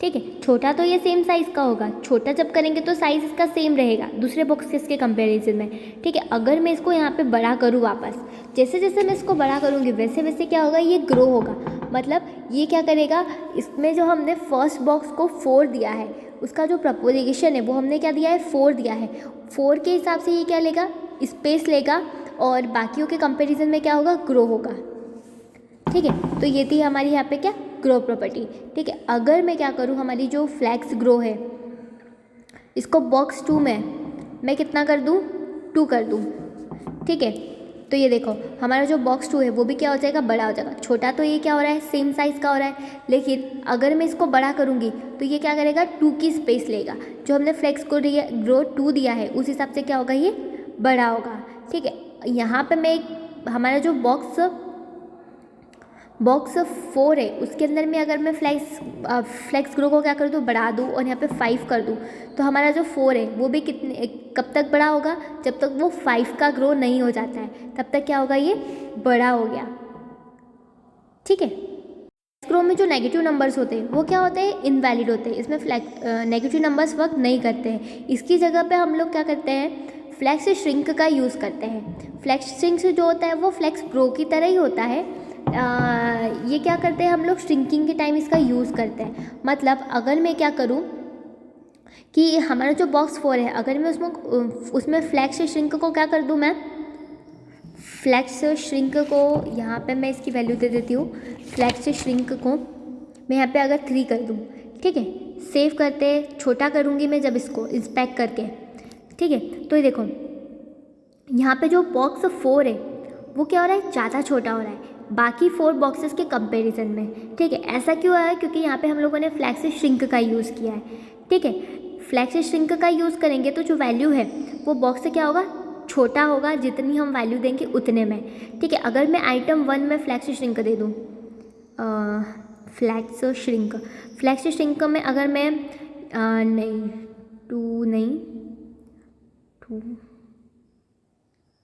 ठीक है, छोटा तो ये सेम साइज़ का होगा, छोटा जब करेंगे तो साइज़ इसका सेम रहेगा दूसरे बॉक्सेस के कंपैरिजन में, ठीक है। अगर मैं इसको यहाँ पे बड़ा करूँ वापस, जैसे जैसे मैं इसको बड़ा करूँगी वैसे वैसे क्या होगा, ये ग्रो होगा। मतलब ये क्या करेगा, इसमें जो हमने फर्स्ट बॉक्स को 4 दिया है, उसका जो प्रोपोगेशन है वो हमने क्या दिया है, 4 दिया है। 4 के हिसाब से ये क्या लेगा, स्पेस लेगा और बाकियों के कंपैरिजन में क्या होगा, ग्रो होगा, ठीक है। तो ये थी हमारी यहाँ पे क्या, ग्रो प्रॉपर्टी, ठीक है। अगर मैं क्या करूँ, हमारी जो फ्लेक्स ग्रो है इसको बॉक्स 2 में मैं कितना कर दूँ, 2 कर दूँ, ठीक है। तो ये देखो हमारा जो बॉक्स 2 है वो भी क्या हो जाएगा, बड़ा हो जाएगा। छोटा तो ये क्या हो रहा है, सेम साइज़ का हो रहा है, लेकिन अगर मैं इसको बड़ा करूँगी तो ये क्या करेगा, 2 की स्पेस लेगा। जो हमने फ्लेक्स ग्रो 2 दिया है उस हिसाब से क्या होगा, ये बड़ा होगा, ठीक है। यहाँ पे मैं हमारा जो बॉक्स 4 है उसके अंदर में अगर मैं फ्लेक्स ग्रो को क्या कर दूँ, बढ़ा दूँ और यहाँ पे 5 कर दूँ, तो हमारा जो 4 है वो भी कब तक बड़ा होगा, जब तक वो 5 का ग्रो नहीं हो जाता है, तब तक क्या होगा, ये बड़ा हो गया, ठीक है। फ्लेक्स ग्रो में जो नेगेटिव नंबर्स होते हैं वो क्या होते हैं, इनवैलिड होते हैं। इसमें नेगेटिव नंबर्स वर्क नहीं करते हैं। इसकी जगह पे हम लोग क्या करते हैं, फ्लेक्स श्रिंक का यूज़ करते हैं। फ्लेक्स श्रिंक जो होता है वो फ्लेक्स ग्रो की तरह ही होता है। ये क्या करते हैं, हम लोग श्रिंकिंग के टाइम इसका यूज़ करते हैं। मतलब अगर मैं क्या करूँ कि हमारा जो बॉक्स 4 है, अगर मैं उसमें फ्लेक्स श्रिंक को क्या कर दूँ, मैं फ्लेक्स श्रिंक को यहाँ पे मैं इसकी वैल्यू दे देती हूँ। फ्लेक्स श्रिंक को मैं यहाँ पे अगर 3 कर दूँ, ठीक है, सेव करते छोटा करूँगी मैं जब इसको इंस्पेक्ट करके, ठीक है। तो ये देखो यहाँ पे जो बॉक्स 4 है वो क्या हो रहा है, ज़्यादा छोटा हो रहा है बाकी 4 बॉक्सेस के कंपैरिजन में, ठीक है। ऐसा क्यों है, क्योंकि यहाँ पे हम लोगों ने फ्लेक्स श्रिंक का यूज़ किया है, ठीक है। फ्लेक्स श्रिंक का यूज़ करेंगे तो जो वैल्यू है वो बॉक्स से क्या होगा, छोटा होगा, जितनी हम वैल्यू देंगे उतने में, ठीक है। अगर मैं आइटम 1 में फ्लेक्स श्रिंक दे दूँ, फ्लेक्स श्रिंक में अगर मैं नहीं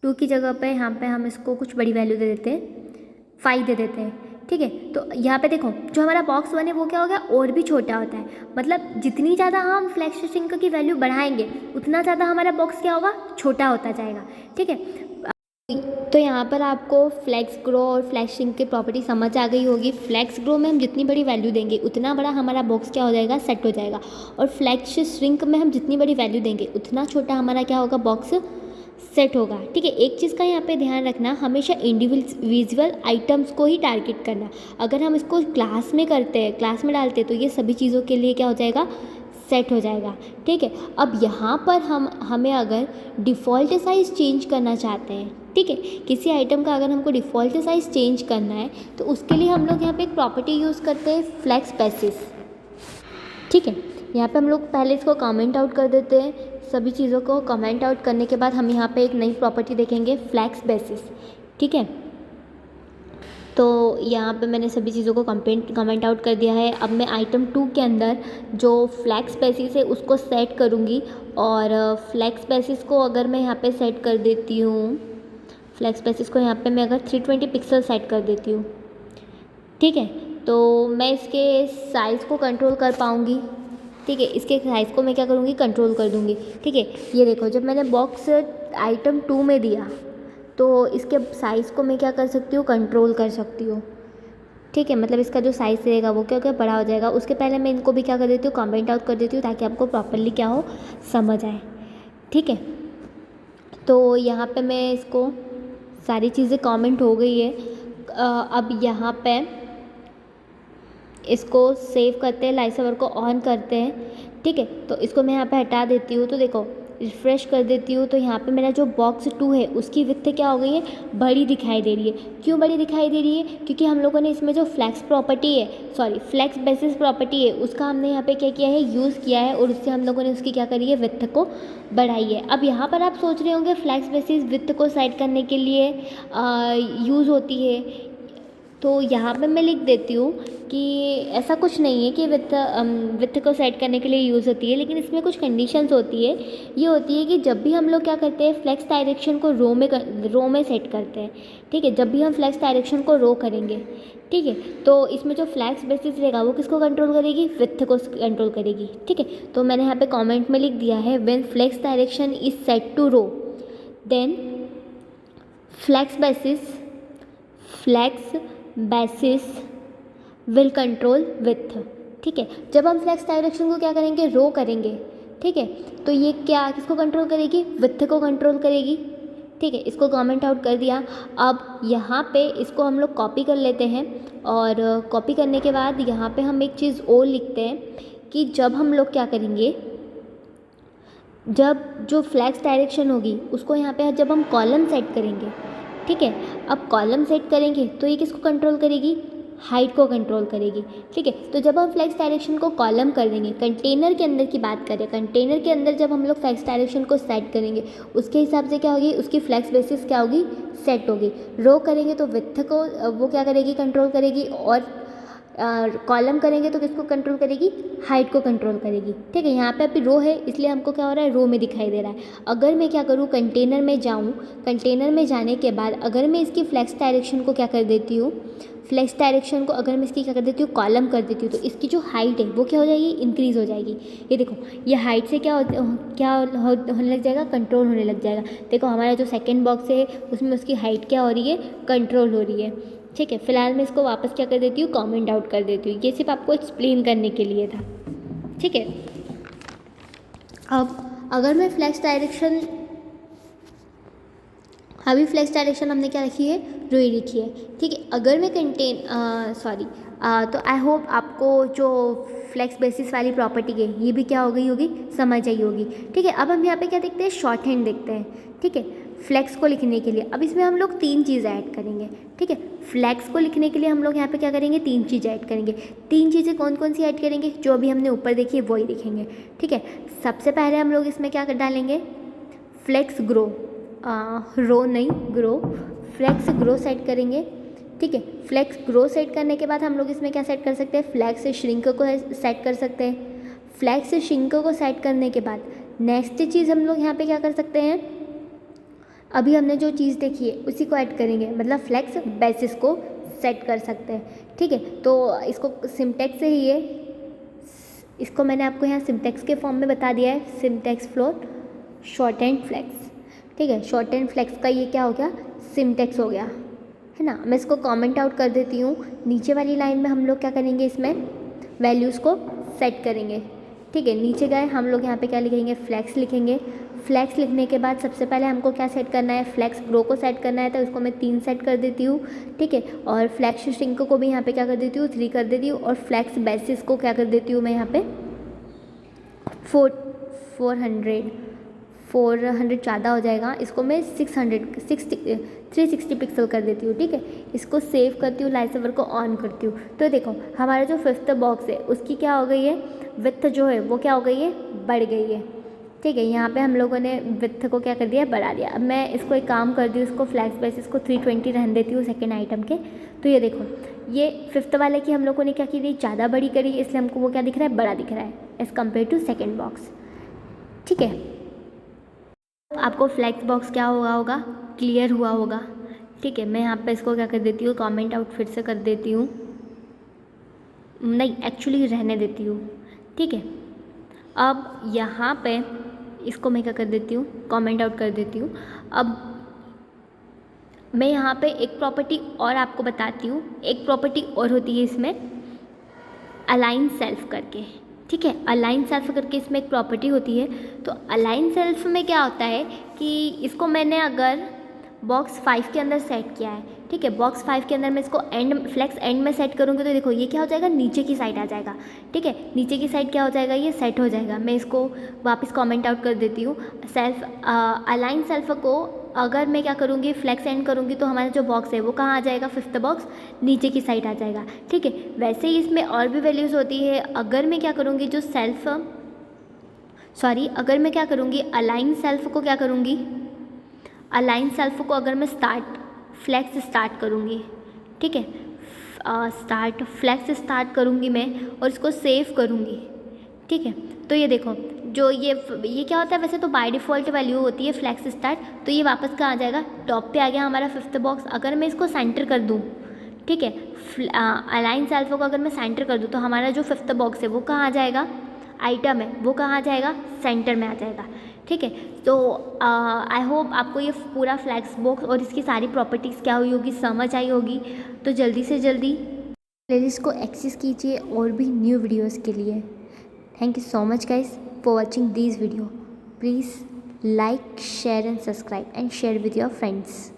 2 की जगह पे यहाँ पे हम इसको कुछ बड़ी वैल्यू दे देते हैं, 5 दे देते हैं, ठीक है। तो यहाँ पे देखो जो हमारा बॉक्स 1 है वो क्या हो गया, और भी छोटा होता है। मतलब जितनी ज़्यादा हम फ्लेक्स श्रिंक की वैल्यू बढ़ाएंगे उतना ज़्यादा हमारा बॉक्स क्या होगा, छोटा होता जाएगा, ठीक है। तो यहाँ पर आपको फ्लेक्स ग्रो और फ्लेक्स श्रिंक की प्रॉपर्टी समझ आ गई होगी। फ्लेक्स ग्रो में हम जितनी बड़ी वैल्यू देंगे उतना बड़ा हमारा बॉक्स क्या हो जाएगा, सेट हो जाएगा। और फ्लेक्स श्रिंक में हम जितनी बड़ी वैल्यू देंगे उतना छोटा हमारा क्या होगा, बॉक्स सेट होगा, ठीक है। एक चीज़ का यहाँ पे ध्यान रखना, हमेशा इंडिविजुअल आइटम्स को ही टारगेट करना। अगर हम इसको क्लास में करते हैं, क्लास में डालते हैं, तो ये सभी चीज़ों के लिए क्या हो जाएगा, सेट हो जाएगा, ठीक है। अब यहाँ पर हमें अगर डिफ़ॉल्ट साइज़ चेंज करना चाहते हैं, ठीक है, किसी आइटम का अगर हमको डिफ़ॉल्ट साइज़ चेंज करना है तो उसके लिए हम लोग यहाँ पे एक प्रॉपर्टी यूज़ करते हैं, फ्लेक्स बेसिस, ठीक है। यहाँ पे हम लोग पहले इसको कमेंट आउट कर देते हैं। सभी चीज़ों को कमेंट आउट करने के बाद हम यहाँ पे एक नई प्रॉपर्टी देखेंगे, फ्लेक्स बेसिस, ठीक है। तो यहाँ पे मैंने सभी चीज़ों को कमेंट आउट कर दिया है। अब मैं आइटम 2 के अंदर जो फ्लेक्स बेसिस है उसको सेट करूँगी, और फ्लेक्स बेसिस को अगर मैं यहाँ पे सेट कर देती हूँ, फ्लेक्स बेसिस को यहाँ पे मैं अगर 320 पिक्सल सेट कर देती हूँ, ठीक है, तो मैं इसके साइज़ को कंट्रोल कर पाऊँगी, ठीक है। इसके साइज़ को मैं क्या करूँगी, कंट्रोल कर दूँगी, ठीक है। ये देखो जब मैंने बॉक्स आइटम 2 में दिया तो इसके साइज़ को मैं क्या कर सकती हूँ, कंट्रोल कर सकती हूँ, ठीक है। मतलब इसका जो साइज़ रहेगा वो क्या बड़ा हो जाएगा। उसके पहले मैं इनको भी क्या कर देती हूँ, कमेंट आउट कर देती हूँ, ताकि आपको प्रॉपरली क्या हो, समझ आए, ठीक है। तो यहाँ पे मैं इसको सारी चीज़ें कमेंट हो गई है। अब यहाँ पे इसको सेव करते हैं, लाइव सर्वर को ऑन करते हैं, ठीक है। तो इसको मैं यहाँ पे हटा देती हूँ। तो देखो रिफ़्रेश कर देती हूँ तो यहाँ पे मेरा जो बॉक्स 2 है उसकी विड्थ क्या हो गई है, बड़ी दिखाई दे रही है। क्यों बड़ी दिखाई दे रही है? क्योंकि हम लोगों ने इसमें जो फ्लेक्स बेसिस प्रॉपर्टी है उसका हमने यहाँ पे क्या किया है, यूज़ किया है, और उससे हम लोगों ने उसकी क्या करी है, विड्थ को बढ़ाई है। अब यहाँ पर आप सोच रहे होंगे फ्लेक्स बेसिस विड्थ को सेट करने के लिए यूज़ होती है, तो यहाँ पे मैं लिख देती हूँ कि ऐसा कुछ नहीं है कि विड्थ को सेट करने के लिए यूज़ होती है, लेकिन इसमें कुछ कंडीशंस होती है। ये होती है कि जब भी हम लोग क्या करते हैं, फ्लेक्स डायरेक्शन को रो में सेट करते हैं, ठीक है। जब भी हम फ्लेक्स डायरेक्शन को रो करेंगे, ठीक है, तो इसमें जो फ्लेक्स बेसिस रहेगा वो किसको कंट्रोल करेगी, विड्थ को कंट्रोल करेगी, ठीक है। तो मैंने यहाँ पे कमेंट में लिख दिया है, when flex direction is set to row then flex basis will control width, ठीक है। जब हम फ्लेक्स डायरेक्शन को क्या करेंगे, रो करेंगे, ठीक है, तो ये क्या किसको कंट्रोल करेगी, विड्थ को कंट्रोल करेगी, ठीक है। इसको कमेंट आउट कर दिया। अब यहाँ पे इसको हम लोग कॉपी कर लेते हैं, और कॉपी करने के बाद यहाँ पे हम एक चीज़ और लिखते हैं कि जब हम लोग क्या करेंगे, जब जो फ्लेक्स डायरेक्शन होगी उसको यहाँ पे जब हम कॉलम सेट करेंगे, ठीक है, अब कॉलम सेट करेंगे तो ये किसको कंट्रोल करेगी, हाइट को कंट्रोल करेगी, ठीक है। तो जब हम फ्लेक्स डायरेक्शन को कॉलम कर देंगे, कंटेनर के अंदर की बात करें, कंटेनर के अंदर जब हम लोग फ्लेक्स डायरेक्शन को सेट करेंगे उसके हिसाब से क्या होगी, उसकी फ्लेक्स बेसिस क्या होगी, सेट होगी। रो करेंगे तो विड्थ को वो क्या करेगी, कंट्रोल करेगी, और कॉलम करेंगे तो किसको कंट्रोल करेगी, हाइट को कंट्रोल करेगी, ठीक है। यहाँ पे अभी रो है इसलिए हमको क्या हो रहा है, रो में दिखाई दे रहा है। अगर मैं क्या करूँ, कंटेनर में जाऊँ, कंटेनर में जाने के बाद अगर मैं इसकी फ्लेक्स डायरेक्शन को क्या कर देती हूँ, फ्लेक्स डायरेक्शन को अगर मैं इसकी क्या कर देती हूँ, कॉलम कर देती हूँ, तो इसकी जो हाइट है वो क्या हो जाएगी, इंक्रीज़ हो जाएगी। ये देखो, ये हाइट से होने लग जाएगा, कंट्रोल होने लग जाएगा। देखो हमारा जो सेकंड बॉक्स है उसमें उसकी हाइट क्या हो रही है, कंट्रोल हो रही है, ठीक है। फिलहाल मैं इसको वापस क्या कर देती हूँ, कमेंट आउट कर देती हूँ। ये सिर्फ आपको एक्सप्लेन करने के लिए था, ठीक है। अब अगर मैं फ्लेक्स डायरेक्शन, अभी फ्लेक्स डायरेक्शन हमने क्या रखी है, रो ही रखी है, ठीक है। अगर मैं तो आई होप आपको जो फ्लेक्स बेसिस वाली प्रॉपर्टी है ये भी क्या हो गई होगी, समझ आई होगी, ठीक है। अब हम यहाँ पे क्या देखते हैं, शॉर्ट हैंड देखते हैं, ठीक है, फ्लेक्स को लिखने के लिए। अब इसमें हम लोग 3 चीज़ ऐड करेंगे, ठीक है। फ्लेक्स को लिखने के लिए हम लोग यहाँ पे क्या करेंगे, 3 चीज़ ऐड करेंगे। 3 चीज़ें कौन कौन सी ऐड करेंगे, जो अभी हमने ऊपर देखी है वही लिखेंगे, ठीक है। सबसे पहले हम लोग इसमें क्या डालेंगे, फ्लेक्स ग्रो, रो नहीं ग्रो, फ्लेक्स ग्रो सेट करेंगे, ठीक है। फ्लेक्स ग्रो सेट करने के बाद हम लोग इसमें क्या सेट कर सकते हैं, फ्लेक्स श्रिंक को सेट कर सकते हैं। फ्लेक्स श्रिंक को सेट करने के बाद नेक्स्ट चीज़ हम लोग यहाँ पे क्या कर सकते हैं, अभी हमने जो चीज़ देखी है उसी को ऐड करेंगे, मतलब फ्लेक्स बेसिस को सेट कर सकते हैं, ठीक है। तो इसको सिंटैक्स ही है, इसको मैंने आपको यहाँ सिंटैक्स के फॉर्म में बता दिया है, syntax for shorthand flex, ठीक है। शॉर्ट एंड फ्लेक्स का ये क्या हो गया, सिंटैक्स हो गया, है ना। मैं इसको कमेंट आउट कर देती हूँ। नीचे वाली लाइन में हम लोग क्या करेंगे, इसमें वैल्यूज़ को सेट करेंगे, ठीक है। नीचे गए हम लोग यहाँ पे क्या लिखेंगे, फ्लेक्स लिखेंगे। फ्लेक्स लिखने के बाद सबसे पहले हमको क्या सेट करना है, फ्लेक्स ग्रो को सेट करना है, तो उसको मैं 3 सेट कर देती हूँ, ठीक है। और फ्लेक्स श्रिंक को भी यहाँ पे क्या कर देती हूँ, 3 कर देती हूँ, और फ्लेक्स बेसिस को क्या कर देती हूँ मैं यहाँ पे 400 ज़्यादा हो जाएगा, इसको मैं 360 पिक्सल कर देती हूँ, ठीक है। इसको सेव करती हूँ, लाइट सर्वर को ऑन करती हूँ। तो देखो हमारा जो 5th बॉक्स है उसकी क्या हो गई है, विड्थ जो है वो क्या हो गई है, बढ़ गई है, ठीक है। यहाँ पे हम लोगों ने विड्थ को क्या कर दिया, बढ़ा दिया। अब मैं इसको एक काम कर दी, इसको फ्लेक्स बेसिस को 320 रहने देती हूँ सेकेंड आइटम के। तो ये देखो, ये 5th वाले की हम लोगों ने क्या की थी, ज़्यादा बड़ी करी, इसलिए हमको वो क्या दिख रहा है, बड़ा दिख रहा है as compare to second box, ठीक है। आपको फ्लेक्स बॉक्स क्या होगा, क्लियर हुआ होगा, ठीक है। मैं यहाँ पे इसको क्या कर देती हूँ, कमेंट आउट फिर से कर देती हूँ, नहीं एक्चुअली रहने देती हूँ, ठीक है। अब यहाँ पे इसको मैं क्या कर देती हूँ, कमेंट आउट कर देती हूँ। अब मैं यहाँ पे एक प्रॉपर्टी और आपको बताती हूँ, एक प्रॉपर्टी और होती है इसमें, अलाइन सेल्फ करके, ठीक है। अलाइन सेल्फ करके इसमें एक प्रॉपर्टी होती है। तो अलाइन सेल्फ में क्या होता है कि इसको मैंने अगर बॉक्स 5 के अंदर सेट किया है, ठीक है। बॉक्स 5 के अंदर मैं इसको एंड फ्लेक्स एंड में सेट करूँगी तो देखो ये क्या हो जाएगा, नीचे की साइड आ जाएगा। ठीक है, नीचे की साइड क्या हो जाएगा, ये सेट हो जाएगा। मैं इसको वापस कमेंट आउट कर देती हूँ। सेल्फ अलाइन सेल्फ को अगर मैं क्या करूँगी, फ्लेक्स एंड करूँगी तो हमारा जो बॉक्स है वो कहाँ आ जाएगा, 5th बॉक्स नीचे की साइड आ जाएगा। ठीक है, वैसे ही इसमें और भी वैल्यूज़ होती है। अगर मैं क्या करूँगी, जो अगर मैं क्या करूँगी, अलाइन सेल्फ को क्या करूँगी, अलाइन सेल्फ को अगर मैं फ्लेक्स स्टार्ट करूँगी, ठीक है, फ्लेक्स स्टार्ट करूँगी मैं और इसको सेव करूँगी। ठीक है, तो ये देखो जो ये क्या होता है, वैसे तो बाय डिफ़ॉल्ट वैल्यू होती है फ्लेक्स स्टार्ट, तो ये वापस कहाँ आ जाएगा, टॉप पे आ गया हमारा 5th बॉक्स। अगर मैं इसको सेंटर कर दूँ, ठीक है, अलाइन सेल्फ को अगर मैं सेंटर कर दूँ तो हमारा जो 5th बॉक्स है वो कहाँ आ जाएगा, आइटम है वो कहाँ आ जाएगा, सेंटर में आ जाएगा। ठीक है, तो आई होप आपको ये पूरा फ्लेक्स बॉक्स और इसकी सारी प्रॉपर्टीज़ क्या हुई होगी समझ आई होगी। तो जल्दी से जल्दी प्लेलिस्ट को एक्सेस कीजिए और भी न्यू वीडियोस के लिए। Thank you so much guys for watching this video. Please like, share and subscribe and share with your friends.